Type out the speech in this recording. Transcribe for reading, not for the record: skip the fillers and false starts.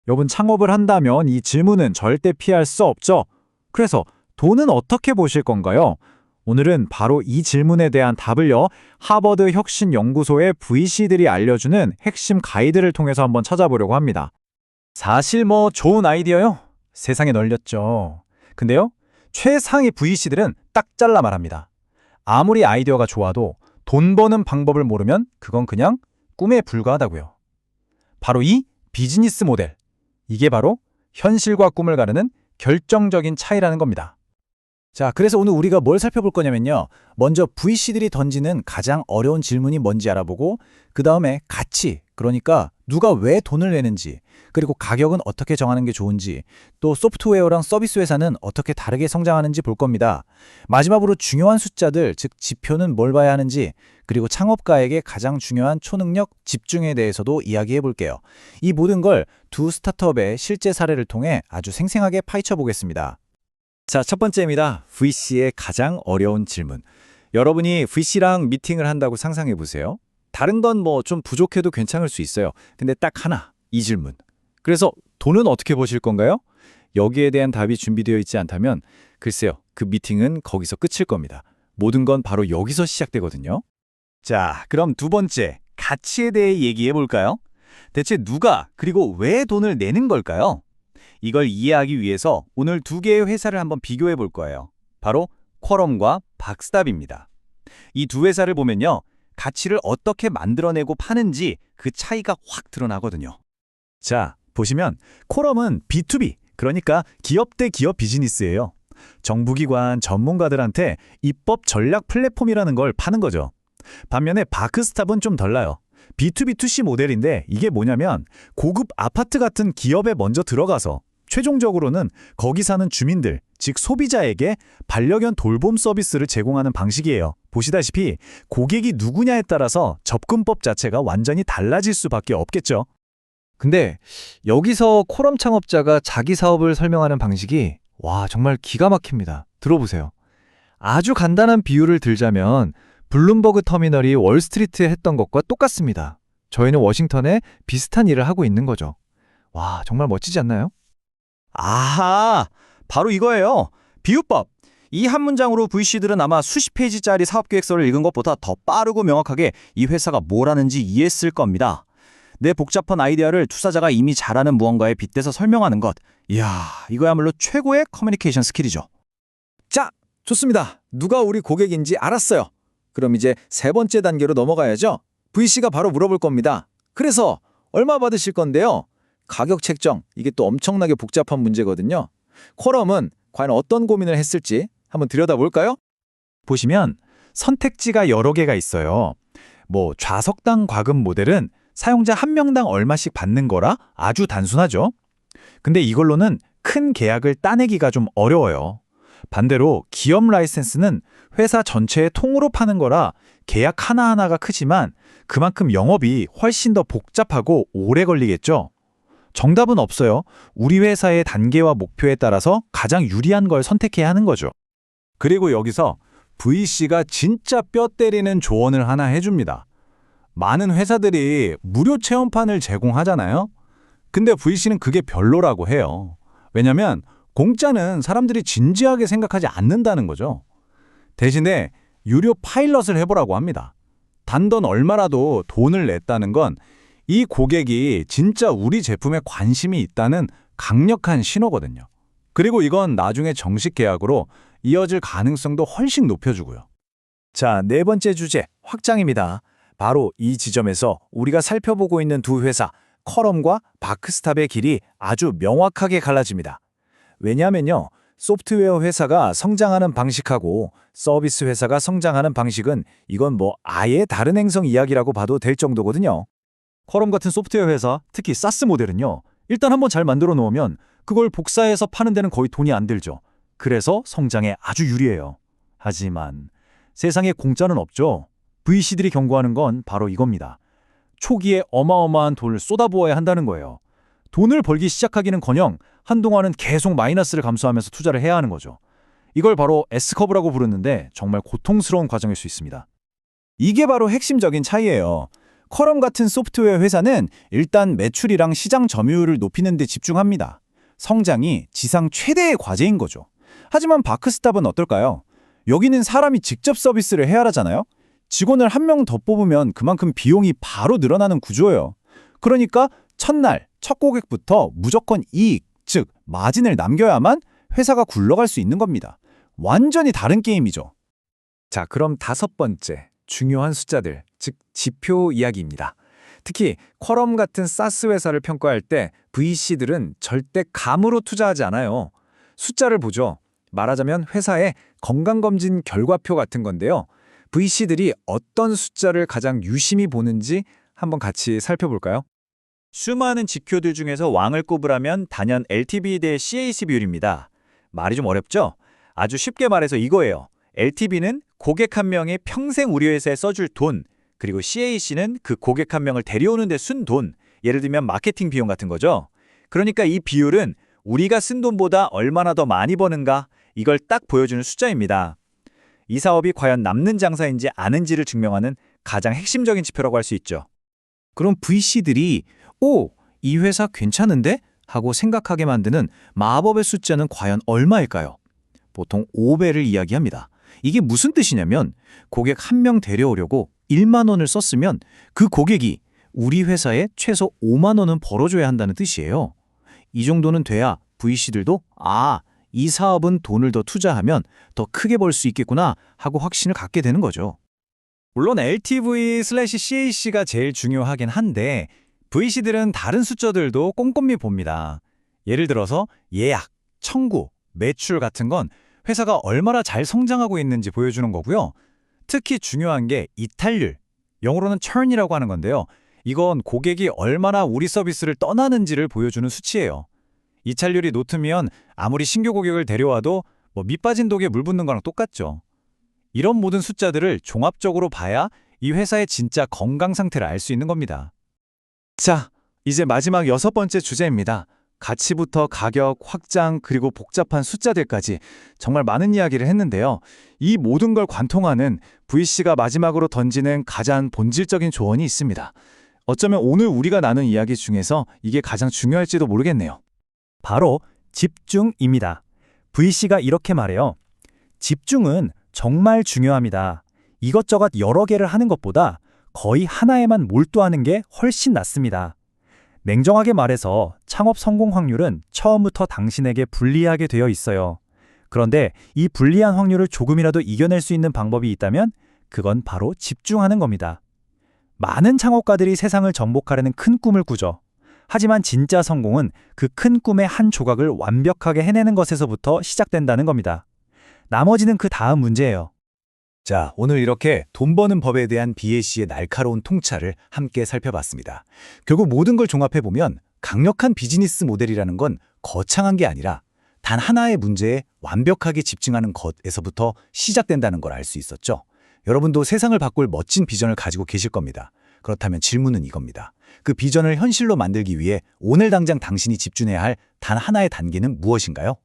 여분 창업을 한다면 이 질문은 절대 피할 수 없죠. 그래서 돈은 어떻게 보실 건가요? 오늘은 바로 이 질문에 대한 답을요, 하버드 혁신연구소의 VC들이 알려주는 핵심 가이드를 통해서 한번 찾아보려고 합니다. 사실 좋은 아이디어요. 세상에 널렸죠. 근데요, 최상위 VC들은 딱 잘라 말합니다. 아무리 아이디어가 좋아도 돈 버는 방법을 모르면 그건 그냥 꿈에 불과하다고요. 바로 이 비즈니스 모델. 이게 바로 현실과 꿈을 가르는 결정적인 차이라는 겁니다. 자, 그래서 오늘 우리가 뭘 살펴볼 거냐면요. 먼저 VC들이 던지는 가장 어려운 질문이 뭔지 알아보고 그 다음에 가치, 그러니까 누가 왜 돈을 내는지, 그리고 가격은 어떻게 정하는 게 좋은지, 또 소프트웨어랑 서비스 회사는 어떻게 다르게 성장하는지 볼 겁니다. 마지막으로 중요한 숫자들, 즉 지표는 뭘 봐야 하는지, 그리고 창업가에게 가장 중요한 초능력 집중에 대해서도 이야기해 볼게요. 이 모든 걸 두 스타트업의 실제 사례를 통해 아주 생생하게 파헤쳐 보겠습니다. 자, 첫 번째입니다. VC의 가장 어려운 질문. 여러분이 VC랑 미팅을 한다고 상상해 보세요. 다른 건 좀 부족해도 괜찮을 수 있어요. 근데 딱 하나, 이 질문. 그래서 돈은 어떻게 보실 건가요? 여기에 대한 답이 준비되어 있지 않다면 글쎄요, 그 미팅은 거기서 끝일 겁니다. 모든 건 바로 여기서 시작되거든요. 자, 그럼 두 번째, 가치에 대해 얘기해 볼까요? 대체 누가 그리고 왜 돈을 내는 걸까요? 이걸 이해하기 위해서 오늘 두 개의 회사를 한번 비교해 볼 거예요. 바로 쿼럼과 박스탑입니다. 이 두 회사를 보면요, 가치를 어떻게 만들어내고 파는지 그 차이가 확 드러나거든요. 자, 보시면 쿼럼은 B2B, 그러니까 기업 대 기업 비즈니스예요. 정부기관, 전문가들한테 입법 전략 플랫폼이라는 걸 파는 거죠. 반면에 바크스탑은 좀 달라요. B2B2C 모델인데 이게 뭐냐면 고급 아파트 같은 기업에 먼저 들어가서 최종적으로는 거기 사는 주민들, 즉 소비자에게 반려견 돌봄 서비스를 제공하는 방식이에요. 보시다시피 고객이 누구냐에 따라서 접근법 자체가 완전히 달라질 수밖에 없겠죠. 근데 여기서 쿼럼 창업자가 자기 사업을 설명하는 방식이 정말 기가 막힙니다. 들어보세요. 아주 간단한 비유를 들자면 블룸버그 터미널이 월스트리트에 했던 것과 똑같습니다. 저희는 워싱턴에 비슷한 일을 하고 있는 거죠. 정말 멋지지 않나요? 아하, 바로 이거예요. 비유법. 이 한 문장으로 VC들은 아마 수십 페이지짜리 사업계획서를 읽은 것보다 더 빠르고 명확하게 이 회사가 뭘 하는지 이해했을 겁니다. 내 복잡한 아이디어를 투자자가 이미 잘 아는 무언가에 빗대서 설명하는 것. 이야, 이거야말로 최고의 커뮤니케이션 스킬이죠. 자, 좋습니다. 누가 우리 고객인지 알았어요. 그럼 이제 세 번째 단계로 넘어가야죠. VC가 바로 물어볼 겁니다. 그래서 얼마 받으실 건데요? 가격 책정, 이게 또 엄청나게 복잡한 문제거든요. 쿼럼은 과연 어떤 고민을 했을지 한번 들여다볼까요? 보시면 선택지가 여러 개가 있어요. 좌석당 과금 모델은 사용자 한 명당 얼마씩 받는 거라 아주 단순하죠. 근데 이걸로는 큰 계약을 따내기가 좀 어려워요. 반대로 기업 라이센스는 회사 전체에 통으로 파는 거라 계약 하나하나가 크지만 그만큼 영업이 훨씬 더 복잡하고 오래 걸리겠죠. 정답은 없어요. 우리 회사의 단계와 목표에 따라서 가장 유리한 걸 선택해야 하는 거죠. 그리고 여기서 VC가 진짜 뼈 때리는 조언을 하나 해줍니다. 많은 회사들이 무료 체험판을 제공하잖아요. 근데 VC는 그게 별로라고 해요. 왜냐면 공짜는 사람들이 진지하게 생각하지 않는다는 거죠. 대신에 유료 파일럿을 해보라고 합니다. 단돈 얼마라도 돈을 냈다는 건 이 고객이 진짜 우리 제품에 관심이 있다는 강력한 신호거든요. 그리고 이건 나중에 정식 계약으로 이어질 가능성도 훨씬 높여주고요. 자, 네 번째 주제, 확장입니다. 바로 이 지점에서 우리가 살펴보고 있는 두 회사, 쿼럼과 바크스탑의 길이 아주 명확하게 갈라집니다. 왜냐하면요, 소프트웨어 회사가 성장하는 방식하고 서비스 회사가 성장하는 방식은 이건 아예 다른 행성 이야기라고 봐도 될 정도거든요. 쿼럼 같은 소프트웨어 회사, 특히 사스 모델은요, 일단 한번 잘 만들어 놓으면 그걸 복사해서 파는 데는 거의 돈이 안 들죠. 그래서 성장에 아주 유리해요. 하지만 세상에 공짜는 없죠. VC들이 경고하는 건 바로 이겁니다. 초기에 어마어마한 돈을 쏟아부어야 한다는 거예요. 돈을 벌기 시작하기는커녕 한동안은 계속 마이너스를 감수하면서 투자를 해야 하는 거죠. 이걸 바로 S커브라고 부르는데 정말 고통스러운 과정일 수 있습니다. 이게 바로 핵심적인 차이예요. 쿼럼 같은 소프트웨어 회사는 일단 매출이랑 시장 점유율을 높이는 데 집중합니다. 성장이 지상 최대의 과제인 거죠. 하지만 바크스탑은 어떨까요? 여기는 사람이 직접 서비스를 해야 하잖아요. 직원을 한 명 더 뽑으면 그만큼 비용이 바로 늘어나는 구조예요. 그러니까 첫날, 첫 고객부터 무조건 이익, 즉 마진을 남겨야만 회사가 굴러갈 수 있는 겁니다. 완전히 다른 게임이죠. 자, 그럼 다섯 번째, 중요한 숫자들, 즉 지표 이야기입니다. 특히 쿼럼 같은 사스 회사를 평가할 때 VC들은 절대 감으로 투자하지 않아요. 숫자를 보죠. 말하자면 회사의 건강검진 결과표 같은 건데요. VC들이 어떤 숫자를 가장 유심히 보는지 한번 같이 살펴볼까요? 수많은 지표들 중에서 왕을 꼽으라면 단연 LTV 대 CAC 비율입니다. 말이 좀 어렵죠? 아주 쉽게 말해서 이거예요. LTV는 고객 한 명이 평생 우리 회사에 써줄 돈, 그리고 CAC는 그 고객 한 명을 데려오는 데 쓴 돈, 예를 들면 마케팅 비용 같은 거죠. 그러니까 이 비율은 우리가 쓴 돈보다 얼마나 더 많이 버는가, 이걸 딱 보여주는 숫자입니다. 이 사업이 과연 남는 장사인지 아닌지를 증명하는 가장 핵심적인 지표라고 할 수 있죠. 그럼 VC들이 이 회사 괜찮은데? 하고 생각하게 만드는 마법의 숫자는 과연 얼마일까요? 보통 5배를 이야기합니다. 이게 무슨 뜻이냐면 고객 한 명 데려오려고 1만 원을 썼으면 그 고객이 우리 회사에 최소 5만 원은 벌어줘야 한다는 뜻이에요. 이 정도는 돼야 VC들도 이 사업은 돈을 더 투자하면 더 크게 벌 수 있겠구나 하고 확신을 갖게 되는 거죠. 물론 LTV/CAC가 제일 중요하긴 한데 VC들은 다른 숫자들도 꼼꼼히 봅니다. 예를 들어서 예약, 청구, 매출 같은 건 회사가 얼마나 잘 성장하고 있는지 보여주는 거고요. 특히 중요한 게 이탈률, 영어로는 churn이라고 하는 건데요. 이건 고객이 얼마나 우리 서비스를 떠나는지를 보여주는 수치예요. 이탈률이 높으면 아무리 신규 고객을 데려와도 밑 빠진 독에 물 붓는 거랑 똑같죠. 이런 모든 숫자들을 종합적으로 봐야 이 회사의 진짜 건강 상태를 알 수 있는 겁니다. 자, 이제 마지막 6번째 주제입니다. 가치부터 가격, 확장, 그리고 복잡한 숫자들까지 정말 많은 이야기를 했는데요. 이 모든 걸 관통하는 VC가 마지막으로 던지는 가장 본질적인 조언이 있습니다. 어쩌면 오늘 우리가 나눈 이야기 중에서 이게 가장 중요할지도 모르겠네요. 바로 집중입니다. VC가 이렇게 말해요. 집중은 정말 중요합니다. 이것저것 여러 개를 하는 것보다 거의 하나에만 몰두하는 게 훨씬 낫습니다. 냉정하게 말해서 창업 성공 확률은 처음부터 당신에게 불리하게 되어 있어요. 그런데 이 불리한 확률을 조금이라도 이겨낼 수 있는 방법이 있다면 그건 바로 집중하는 겁니다. 많은 창업가들이 세상을 정복하려는 큰 꿈을 꾸죠. 하지만 진짜 성공은 그 큰 꿈의 한 조각을 완벽하게 해내는 것에서부터 시작된다는 겁니다. 나머지는 그 다음 문제예요. 자, 오늘 이렇게 돈 버는 법에 대한 BAC의 날카로운 통찰을 함께 살펴봤습니다. 결국 모든 걸 종합해보면 강력한 비즈니스 모델이라는 건 거창한 게 아니라 단 하나의 문제에 완벽하게 집중하는 것에서부터 시작된다는 걸 알 수 있었죠. 여러분도 세상을 바꿀 멋진 비전을 가지고 계실 겁니다. 그렇다면 질문은 이겁니다. 그 비전을 현실로 만들기 위해 오늘 당장 당신이 집중해야 할 단 하나의 단계는 무엇인가요?